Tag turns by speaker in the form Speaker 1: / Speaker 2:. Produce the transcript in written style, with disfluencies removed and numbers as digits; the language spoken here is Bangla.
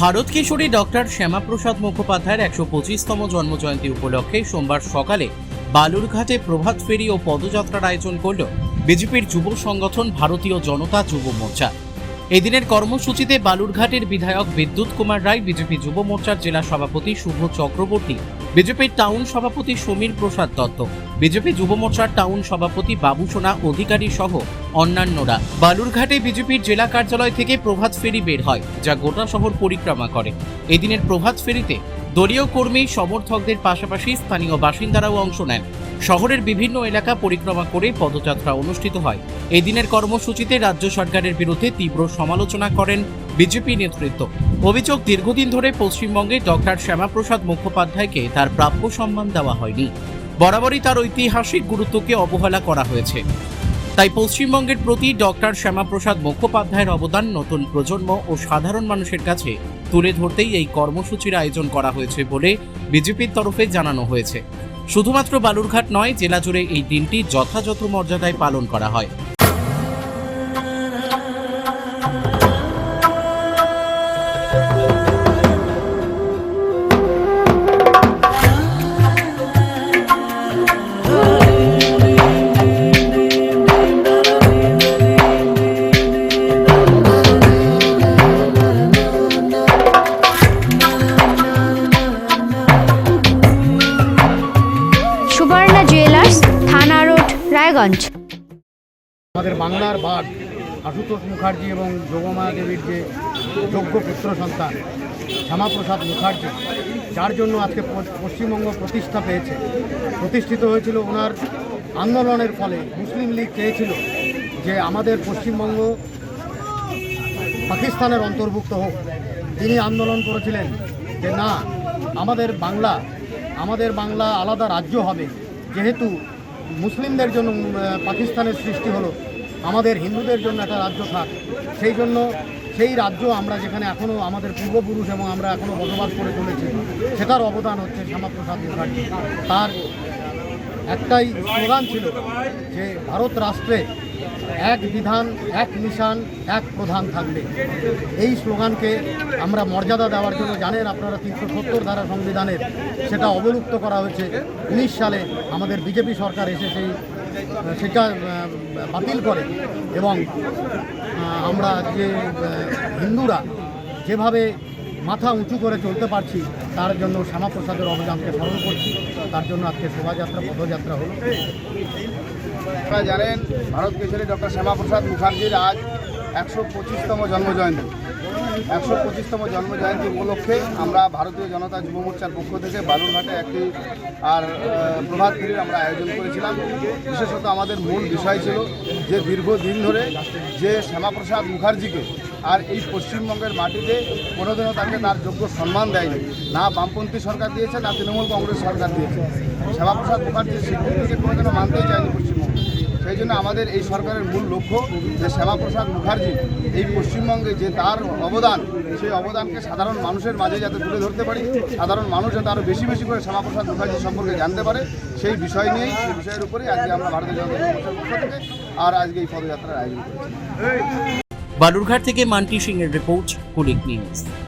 Speaker 1: ভারত কিশোরী ডক্টর শ্যামাপ্রসাদ মুখোপাধ্যায়ের 125তম জন্মজয়ন্তী উপলক্ষে সোমবার সকালে বালুরঘাটে প্রভাত ফেরি ও পদযাত্রার আয়োজন করল বিজেপির যুব সংগঠন ভারতীয় জনতা যুব মোর্চা। এদিনের কর্মসূচিতে বালুরঘাটের বিধায়ক বিদ্যুৎ কুমার রায়, বিজেপি যুব মোর্চার জেলা সভাপতি শুভ চক্রবর্তী, বিজেপির টাউন সভাপতি সমীর প্রসাদ দত্ত, বিজেপি যুব মোর্চার টাউন সভাপতি বাবুসোনা অধিকারী সহ অন্যান্যরা। বালুরঘাটে বিজেপির জেলা কার্যালয় থেকে প্রভাত ফেরি বের হয়, যা গোটা শহর পরিক্রমা করে। এদিনের প্রভাত ফেরিতে দলীয় কর্মী সমর্থকদের পাশাপাশি স্থানীয় বাসিন্দারাও অংশ নেন। শহরের বিভিন্ন এলাকা পরিক্রমা করে পদযাত্রা অনুষ্ঠিত হয়। এদিনের কর্মসূচিতে রাজ্য সরকারের বিরুদ্ধে তীব্র সমালোচনা করেন বিজেপি নেতৃত্ব। অভিযোগ, দীর্ঘদিন ধরে পশ্চিমবঙ্গে ডক্টর শ্যামাপ্রসাদ মুখোপাধ্যায়কে তার প্রাপ্য সম্মান দেওয়া হয়নি। বরাবরই তার ঐতিহাসিক গুরুত্বকে অবহেলা করা হয়েছে। তাই পশ্চিমবঙ্গের প্রতি ডক্টর শ্যামাপ্রসাদ মুখোপাধ্যায়ের অবদান নতুন প্রজন্ম ও সাধারণ মানুষের কাছে তুলে ধরতেই এই কর্মসূচির আয়োজন করা হয়েছে বলে বিজেপির তরফে জানানো হয়েছে। শুধুমাত্র বালুরঘাট নয়, জেলা জুড়ে এই দিনটি যথাযথ মর্যাদায় পালন করা হয়।
Speaker 2: সুবর্ণা জুয়েলার্স, থানা রোড, রায়গঞ্জ।
Speaker 3: আমাদের বাংলার বাঘ আশুতোষ মুখার্জি এবং যোগমায়া দেবীর যে যোগ্য পুত্র সন্তান শ্যামাপ্রসাদ মুখার্জি, যার জন্য আজকে পশ্চিমবঙ্গ প্রতিষ্ঠিত হয়েছিল। ওনার আন্দোলনের ফলে মুসলিম লীগ চেয়েছিল যে আমাদের পশ্চিমবঙ্গ পাকিস্তানের অন্তর্ভুক্ত হোক। তিনি আন্দোলন করেছিলেন যে না, আমাদের বাংলা আলাদা রাজ্য হবে। যেহেতু মুসলিমদের জন্য পাকিস্তানের সৃষ্টি হলো, আমাদের হিন্দুদের জন্য একটা রাজ্য থাক। সেই রাজ্য আমরা যেখানে এখনও আমাদের পূর্বপুরুষ এবং আমরা এখনও বসবাস করে চলেছি, সেটার অবদান হচ্ছে শ্যামাপ্রসাদ মুখার্জি। তার একটাই স্লোগান ছিল যে ভারত রাষ্ট্রে এক বিধান, এক নিশান, এক প্রধান থাকবে। এই স্লোগানকে আমরা মর্যাদা দেওয়ার জন্য, জানেন আপনারা 370 ধারা সংবিধানের সেটা অবলুপ্ত করা হয়েছে 19 সালে। আমাদের বিজেপি সরকার এসে সেটা বাতিল করে এবং আমরা যে হিন্দুরা যেভাবে মাথা উঁচু করে চলতে পারছি, তার জন্য শ্যামাপ্রসাদের অবদানকে স্মরণ করছি। তার জন্য আজকে শোভাযাত্রা, পদযাত্রা হলো।
Speaker 4: আপনারা জানেন, ভারত কিশোরী ডক্টর শ্যামাপ্রসাদ মুখার্জির আজ 125তম জন্মজয়ন্তী। 125তম জন্মজয়ন্তী উপলক্ষে আমরা ভারতীয় জনতা যুব মোর্চার পক্ষ থেকে বালুরঘাটে একটি প্রভাত ফেরির আমরা আয়োজন করেছিলাম। বিশেষত আমাদের মূল বিষয় ছিল যে দীর্ঘদিন ধরে যে শ্যামাপ্রসাদ মুখার্জিকে আর এই পশ্চিমবঙ্গের মাটিতে কোনোদিনও তাকে তার যোগ্য সম্মান দেয়নি। না বামপন্থী সরকার দিয়েছে, না তৃণমূল কংগ্রেস সরকার দিয়েছে। শ্যামাপ্রসাদ মুখার্জির স্বীকৃতিকে কোনোদিনও মানতেই চায়নি পশ্চিমবঙ্গ। সেই জন্য আমাদের এই সরকারের মূল লক্ষ্য যে শ্যামাপ্রসাদ মুখার্জি এই পশ্চিমবঙ্গে যে তার অবদান, সেই অবদানকে সাধারণ মানুষের মাঝে যাতে তুলে ধরতে পারি, সাধারণ মানুষ যাতে আরও বেশি বেশি করে শ্যামাপ্রসাদ মুখার্জি সম্পর্কে জানতে পারে, সেই বিষয়ের উপরেই আজকে আমরা ভারতীয় জনতা যুব মোর্চার পক্ষ থেকে আর আজকে এই পদযাত্রার আয়োজন করেছি।
Speaker 1: বালুরঘাট থেকে মান্টি সিং এর রিপোর্ট, কুলিক নিউজ।